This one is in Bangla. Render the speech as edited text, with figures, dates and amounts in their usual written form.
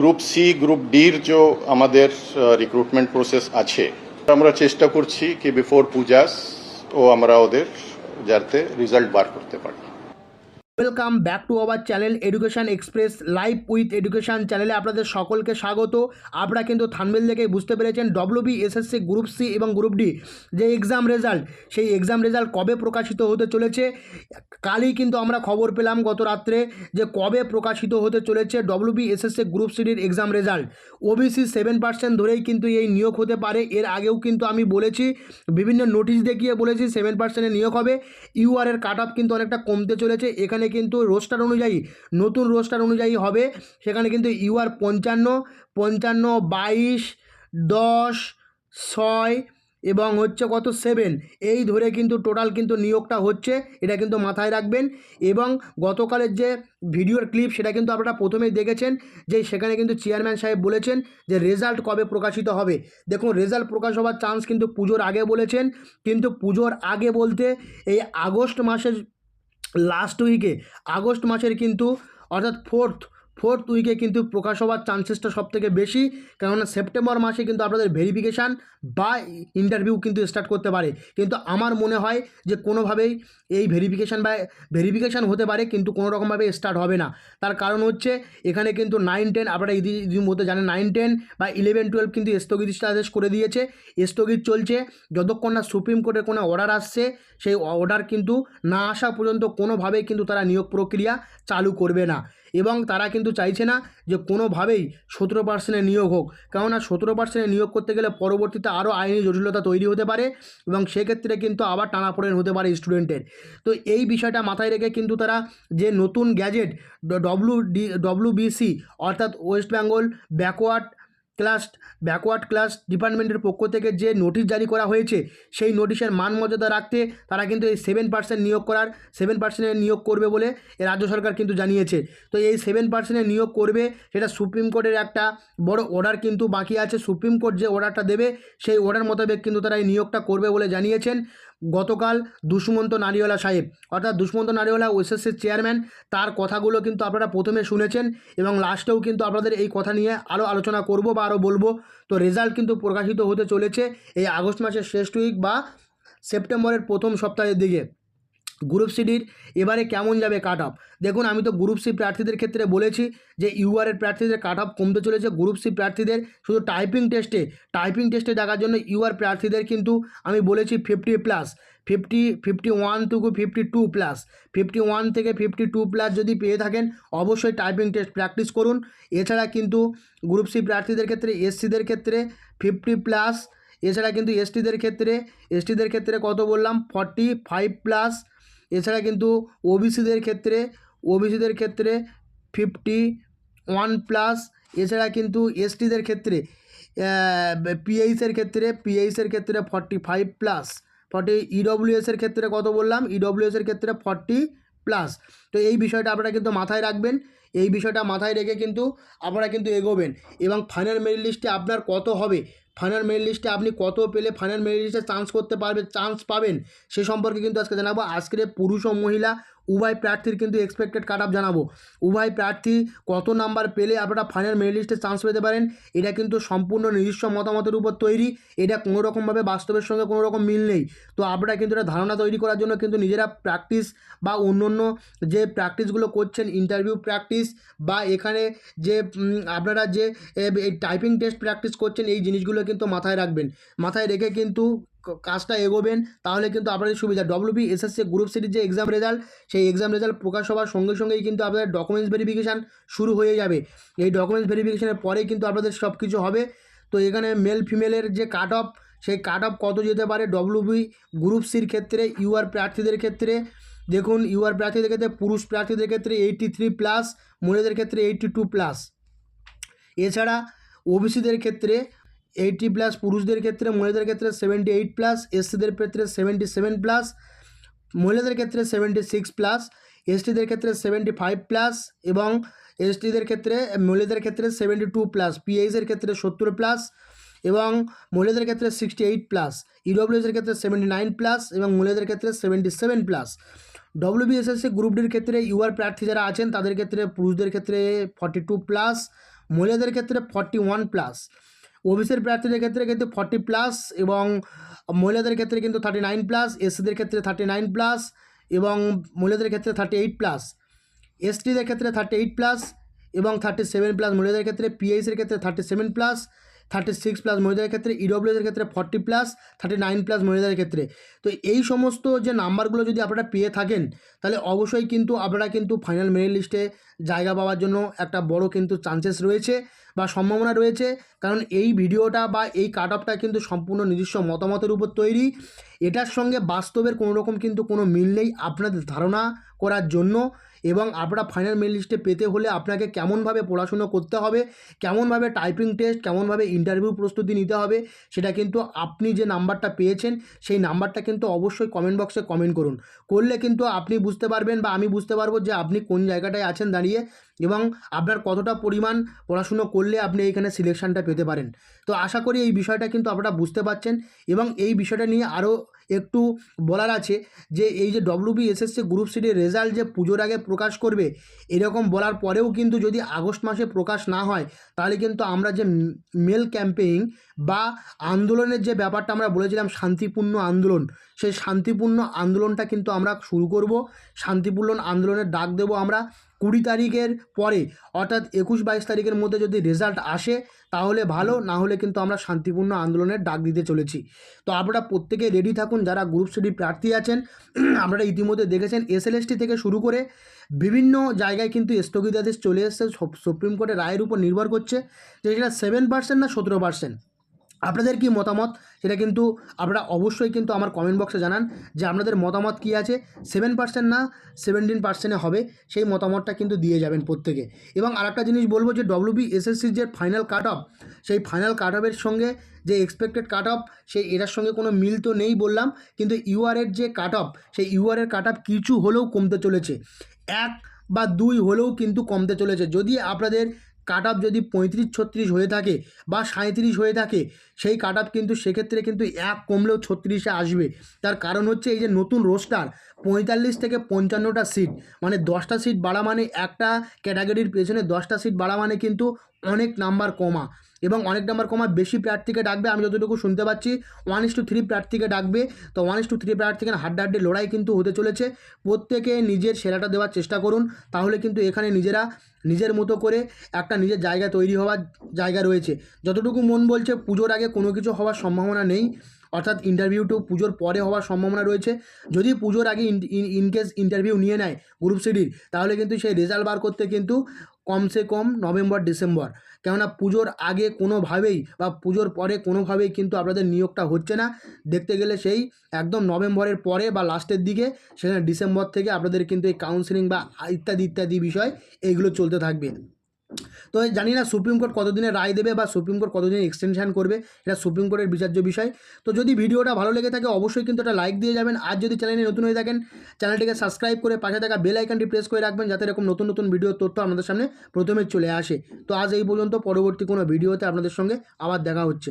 গ্রুপ সি গ্রুপ ডির যে আমাদের রিক্রুটমেন্ট প্রসেস আছে আমরা চেষ্টা করছি কি বিফোর পূজাস ও আমরা ওদের যাতে রেজাল্ট বার করতে পারি। Welcome back to our channel education express live with education চ্যানেলে আপনাদের সকলকে স্বাগত। আপনারা কিন্তু থাম্বনেল দেখে বুঝতে পেরেছেন ডব্লিউবি এসএসসি গ্রুপ সি এবং গ্রুপ ডি যে এক্সাম রেজাল্ট, সেই এক্সাম রেজাল্ট কবে প্রকাশিত হতে চলেছে। কালই কিন্তু আমরা খবর পেলাম গত রাত্রে যে কবে প্রকাশিত হতে চলেছে ডব্লিউবি এসএসসি গ্রুপ সিডির এক্সাম রেজাল্ট। ওবিসি 7% ধরেই কিন্তু এই নিয়োগ হতে পারে। এর আগেও কিন্তু আমি বলেছি, বিভিন্ন নোটিশ দেখিয়ে বলেছি 7%-এ নিয়োগ হবে। ইউআরের কাট অফ কিন্তু অনেকটা কমতে চলেছে। এখানে কিন্তু রোস্টার অনুযায়ী, নতুন রোস্টার অনুযায়ী হবে। সেখানে কিন্তু ইউআর 55, 22, 10, 6 এবং হচ্ছে কত 7, এই ধরে কিন্তু টোটাল কিন্তু নিয়োগটা হচ্ছে। এটা কিন্তু মাথায় রাখবেন। এবং গতকালের যে ভিডিওর ক্লিপ সেটা কিন্তু আপনারা প্রথমেই দেখেছেন, যে সেখানে কিন্তু চেয়ারম্যান সাহেব বলেছেন যে রেজাল্ট কবে প্রকাশিত হবে। দেখুন, রেজাল্ট প্রকাশ হওয়ার চান্স কিন্তু পুজোর আগে বলেছেন, কিন্তু পুজোর আগে বলতে এই আগস্ট মাসের লাস্ট উইকে, আগস্ট মাসের কিন্তু অর্থাৎ ফোর্থ উইকে কিন্তু প্রকাশ হওয়ার চান্সেসটা সবথেকে বেশি। কেননা সেপ্টেম্বর মাসে কিন্তু আপনাদের ভেরিফিকেশান বা ইন্টারভিউ কিন্তু স্টার্ট করতে পারে। কিন্তু আমার মনে হয় যে কোনোভাবেই এই ভেরিফিকেশান হতে পারে, কিন্তু কোনো রকমভাবে স্টার্ট হবে না। তার কারণ হচ্ছে এখানে কিন্তু 9-10 আপনারা ইতিমধ্যে জানেন 9-10 বা 11-12 কিন্তু স্থগিতাদেশ করে দিয়েছে। স্থগিত চলছে যতক্ষণ না সুপ্রিম কোর্টের কোনো অর্ডার আসছে। সেই অর্ডার কিন্তু না আসা পর্যন্ত কোনোভাবেই কিন্তু তারা নিয়োগ প্রক্রিয়া চালু করবে না। এবং তারা কিন্তু চাইছে না যে কোনোভাবেই 17%-এ নিয়োগ হোক, কেননা 17%-এ নিয়োগ করতে গেলে পরবর্তীতে আরও আইনি জটিলতা তৈরি হতে পারে এবং সেক্ষেত্রে কিন্তু আবার টানাপোড়েন হতে পারে স্টুডেন্টের। তো এই বিষয়টা মাথায় রেখে কিন্তু তারা যে নতুন গ্যাজেট ডব্লিউবিসি অর্থাৎ ওয়েস্ট বেঙ্গল ব্যাকওয়ার্ড ক্লাস ডিপার্টমেন্টের পক্ষ থেকে যে নোটিশ জারি করা হয়েছে, সেই নোটিশের মান মর্যাদা রাখতে তারা কিন্তু এই 7%-এর নিয়োগ করবে বলে রাজ্য সরকার কিন্তু জানিয়েছে। তো এই 7%-এর নিয়োগ করবে, সেটা সুপ্রিম কোর্টের একটা বড় অর্ডার কিন্তু বাকি আছে। সুপ্রিম কোর্ট যে অর্ডারটা দেবে সেই অর্ডার মোতাবেক কিন্তু তারা এই নিয়োগটা করবে বলে জানিয়েছেন গতকাল দুষ্মন্ত নারিওয়ালা সাহেব, অর্থাৎ দুষ্মন্ত নারিওয়ালা এসএসসির চেয়ারম্যান। তার কথাগুলো কিন্তু আপনারা প্রথমে শুনেছেন এবং লাস্টেও কিন্তু আপনাদের এই কথা নিয়ে আরও আলোচনা করব বা আরও বলবো। তো রেজাল্ট কিন্তু প্রকাশিত হতে চলেছে এই আগস্ট মাসের শেষ উইক বা সেপ্টেম্বরের প্রথম সপ্তাহের দিকে। গ্রুপ সিডির এবারে কেমন যাবে কাট অফ, দেখুন আমি তো গ্রুপ সি প্রার্থীদের ক্ষেত্রে বলেছি যে ইউআরের প্রার্থীদের কাট অফ কমতে চলেছে। গ্রুপ সি প্রার্থীদের শুধু টাইপিং টেস্টে দেখার জন্য ইউআর প্রার্থীদের কিন্তু আমি বলেছি 51 থেকে 52+, 51 থেকে 52+ যদি পেয়ে থাকেন অবশ্যই টাইপিং টেস্ট প্র্যাকটিস করুন। এছাড়া কিন্তু গ্রুপ সি প্রার্থীদের ক্ষেত্রে এসসিদের ক্ষেত্রে 50+, এছাড়া কিন্তু এসটিদের ক্ষেত্রে কত বললাম 45+, এছাড়া কিন্তু ওবিসিদের ক্ষেত্রে 51+, এছাড়া কিন্তু এসটিদের ক্ষেত্রে পিএইচের ক্ষেত্রে 45+, ইডব্লিউএসের ক্ষেত্রে কত বললাম, ইডব্লিউএসের ক্ষেত্রে 40+। তো এই বিষয়টা আপনারা কিন্তু মাথায় রাখবেন। এই বিষয়টা মাথায় রেখে কিন্তু আপনারা কিন্তু এগোবেন। এবং ফাইনাল মেরিট লিস্টে আপনার কত হবে, ফাইনাল মেরিট লিস্টে আপনি কত পেলে ফাইনাল মেরিট লিস্টে চান্স পাবেন, সে সম্পর্কে কিন্তু আজকে জানাবো। আজকে পুরুষ ও মহিলা উভয় প্রার্থীর কিন্তু এক্সপেক্টেড কাট অফ জানাবো। উভয় প্রার্থী কত নাম্বার পেলে আপনারা ফাইনাল মেরিট লিস্টে চান্স পেতে পারেন, এটা কিন্তু সম্পূর্ণ নিজস্ব মতামতের উপর তৈরি। এটা কোনো রকমভাবে বাস্তবের সঙ্গে কোনো রকম মিল নেই। তো আপনারা কিন্তু এটা ধারণা তৈরি করার জন্য কিন্তু নিজেরা প্র্যাকটিস বা অন্য যে প্র্যাকটিসগুলো করছেন, ইন্টারভিউ প্র্যাকটিস বা এখানে যে আপনারা যে এই টাইপিং টেস্ট প্র্যাকটিস করছেন, এই জিনিসগুলো কিন্তু মাথায় রাখবেন। মাথায় রেখে কিন্তু কাজটা এগোবেন, তাহলে কিন্তু আপনাদের সুবিধা। ডব্লিউবি এসএসসি গ্রুপ সিটির যে এক্সাম রেজাল্ট, সেই এক্সাম রেজাল্ট প্রকাশ হওয়ার সঙ্গে সঙ্গেই কিন্তু আপনাদের ডকুমেন্টস ভেরিফিকেশান শুরু হয়ে যাবে। এই ডকুমেন্টস ভেরিফিকেশানের পরেই কিন্তু আপনাদের সব কিছু হবে। তো এখানে মেল ফিমেলের যে কাট অফ, সেই কাট অফ কত যেতে পারে ডব্লিউবি গ্রুপ সির ক্ষেত্রে, ইউআর প্রার্থীদের ক্ষেত্রে দেখুন, ইউআর প্রার্থীদের ক্ষেত্রে পুরুষ প্রার্থীদের ক্ষেত্রে 83+, মহিলাদের ক্ষেত্রে 82+। এছাড়া ওবিসিদের ক্ষেত্রে 80+, পুরুষদের ক্ষেত্রে, মহিলাদের ক্ষেত্রে 78+, এসসিদের ক্ষেত্রে 77+, মহিলাদের ক্ষেত্রে 76+, এসটিদের ক্ষেত্রে 75+, এবং এসটিদের ক্ষেত্রে মহিলাদের ক্ষেত্রে 72+, পিএইচের ক্ষেত্রে 70+, এবং মহিলাদের ক্ষেত্রে 68+, ইডব্লিউএসের ক্ষেত্রে 79+, এবং মহিলাদের ক্ষেত্রে 77+। ডব্লিউবিএসএসসি গ্রুপ ডির ক্ষেত্রে ইউআর প্রার্থী যারা আছেন তাদের ক্ষেত্রে পুরুষদের ক্ষেত্রে 42+, মহিলাদের ক্ষেত্রে 41+, ওবিসির প্রার্থীদের ক্ষেত্রে কিন্তু 40+, এবং মহিলাদের ক্ষেত্রে কিন্তু 39+, এসসিদের ক্ষেত্রে 39+, এবং মহিলাদের ক্ষেত্রে 38+, এসটিদের ক্ষেত্রে 38+, এবং 37+, মহিলাদের ক্ষেত্রে পিএইচের ক্ষেত্রে 37+, 36+ মহিলাদের ক্ষেত্রে, ইডব্লিউএসের ক্ষেত্রে 40+, 39+ মহিলাদের ক্ষেত্রে। তো এই সমস্ত যে নাম্বারগুলো যদি আপনারা পেয়ে থাকেন, তাহলে অবশ্যই কিন্তু আপনারা কিন্তু ফাইনাল মেরিট লিস্টে জায়গা পাওয়ার জন্য একটা বড় কিন্তু চান্সেস রয়েছে বা সম্ভাবনা রয়েছে। কারণ এই ভিডিওটা বা এই কাট অফটা কিন্তু সম্পূর্ণ নিজস্ব মতামতের উপর তৈরি, এটার সঙ্গে বাস্তবের কোনো রকম কিন্তু কোনো মিল নেই আপনাদের ধারণা করার জন্য। এবং আপনারা ফাইনাল মেরিট লিস্টে পেতে হলে আপনাকে কেমনভাবে পড়াশুনো করতে হবে, কেমনভাবে টাইপিং টেস্ট, কেমনভাবে ইন্টারভিউ প্রস্তুতি নিতে হবে, সেটা কিন্তু আপনি যে নাম্বারটা পেয়েছেন সেই নাম্বারটা কিন্তু অবশ্যই কমেন্ট বক্সে কমেন্ট করুন। করলে কিন্তু আপনি বুঝতে পারবেন বা আমি বুঝতে পারবো যে আপনি কোন জায়গাটায় আছেন দাঁড়িয়ে, এবং আপনার কতটা পরিমাণ পড়াশুনো করলে আপনি এইখানে সিলেকশানটা পেতে পারেন। তো আশা করি এই বিষয়টা কিন্তু আপনারা বুঝতে পারছেন। এবং এই বিষয়টা নিয়ে আরও একটু বলার আছে যে এই যে ডব্লিউবিএসএসসি গ্রুপ সিডির রেজাল্ট যে পুজোর আগে প্রকাশ করবে, এরকম বলার পরেও কিন্তু যদি আগস্ট মাসে প্রকাশ না হয়, তাহলে কিন্তু আমরা যে মেল ক্যাম্পেইন বা আন্দোলনের যে ব্যাপারটা আমরা বলেছিলাম শান্তিপূর্ণ আন্দোলন, সেই শান্তিপূর্ণ আন্দোলনটা কিন্তু আমরা শুরু করব। শান্তিপূর্ণ আন্দোলনের ডাক দেবো আমরা 20 তারিখের পরে, অর্থাৎ 21-22 তারিখের মধ্যে যদি রেজাল্ট আসে তাহলে ভালো, না হলে কিন্তু আমরা শান্তিপূর্ণ আন্দোলনের ডাক দিতে চলেছি। তো আপনারা প্রত্যেকে রেডি থাকুন যারা গ্রুপ সিডি প্রার্থী আছেন। আপনারা ইতিমধ্যে দেখেছেন এসএলএসটি থেকে শুরু করে বিভিন্ন জায়গায় কিন্তু স্থগিতাদেশ চলে এসেছে, সুপ্রিম কোর্টের রায়ের উপর নির্ভর করছে যে সেটা 7% না 17%। আপনাদের কি মতামত সেটা কিন্তু আপনারা অবশ্যই কিন্তু আমার কমেন্ট বক্সে জানান যে আপনাদের মতামত কী আছে, 7% না 17%-এ হবে, সেই মতামতটা কিন্তু দিয়ে যাবেন প্রত্যেকে। এবং আরেকটা জিনিস বলবো যে ডব্লিউবিএসএসসির যে ফাইনাল কাট অফ, সেই ফাইনাল কাট অফের সঙ্গে যে এক্সপেক্টেড কাট অফ, সেই এটার সঙ্গে কোনো মিল তো নেই বললাম, কিন্তু ইউআরের যে কাট অফ, সেই ইউআরের কাট অফ কিছু হলেও কমতে চলেছে, 1 বা 2 হলেও কিন্তু কমতে চলেছে। যদি আপনাদের কাট অফ যদি 35-36 হয়ে থাকে বা 37 হয়ে থাকে, সেই কাট অফ কিন্তু সেক্ষেত্রে কিন্তু 1 কমলেও 36-এ আসবে। তার কারণ হচ্ছে এই যে নতুন রোস্টার, 45 থেকে 55টা সিট, মানে 10টা সিট বাড়া মানে একটা ক্যাটাগরির পেছনে 10টা সিট বাড়া মানে কিন্তু অনেক নাম্বার কমা, এবং অনেক নাম্বার কমা বেশি প্রার্থীকে ডাকবে। আমি যতটুকু শুনতে পাচ্ছি 1:3 প্রার্থীকে ডাকবে। তো 1:3 প্রার্থীকে হাড্ডাহাড্ডি লড়াই কিন্তু হতে চলেছে। প্রত্যেকে নিজের সেরাটা দেওয়ার চেষ্টা করুন, তাহলে কিন্তু এখানে নিজেরা নিজের মতো করে একটা নিজের জায়গা তৈরি হওয়ার জায়গা রয়েছে। যতটুকু মন বলছে পুজোর আগে কোনো কিছু হওয়ার সম্ভাবনা নেই, অর্থাৎ ইন্টারভিউটু পুজোর পরে হওয়ার সম্ভাবনা রয়েছে। যদি পুজোর আগে ইনকেস ইন্টারভিউ নিয়ে নেয় গ্রুপ সিডির, তাহলে কিন্তু সেই রেজাল্ট বার করতে কিন্তু কমসে কম নভেম্বর-ডিসেম্বর। কেননা পুজোর আগে কোনোভাবেই বা পুজোর পরে কোনোভাবেই কিন্তু আপনাদের নিয়োগটা হচ্ছে না। দেখতে গেলে সেই একদম নভেম্বরের পরে বা লাস্টের দিকে, সেখানে ডিসেম্বর থেকে আপনাদের কিন্তু এই কাউন্সেলিং বা ইত্যাদি ইত্যাদি বিষয় এইগুলো চলতে থাকবে। তো জানি না সুপ্রিম কোর্ট কতদিনের রায় দেবে বা সুপ্রিম কোর্ট কতদিন এক্সটেনশন করবে, এটা সুপ্রিম কোর্টের বিচার্য বিষয়। তো যদি ভিডিওটা ভালো লেগে থাকে অবশ্যই কিন্তু একটা লাইক দিয়ে যাবেন। আর যদি চ্যানেলে নতুন হয়ে থাকেন, চ্যানেলটিকে সাবস্ক্রাইব করে পাশে থাকা বেল আইকনটি প্রেস করে রাখবেন, যাতে এরকম নতুন নতুন ভিডিওর তথ্য আপনাদের সামনে প্রথমে চলে আসে। তো আজ এই পর্যন্ত, পরবর্তী কোনো ভিডিওতে আপনাদের সঙ্গে আবার দেখা হচ্ছে।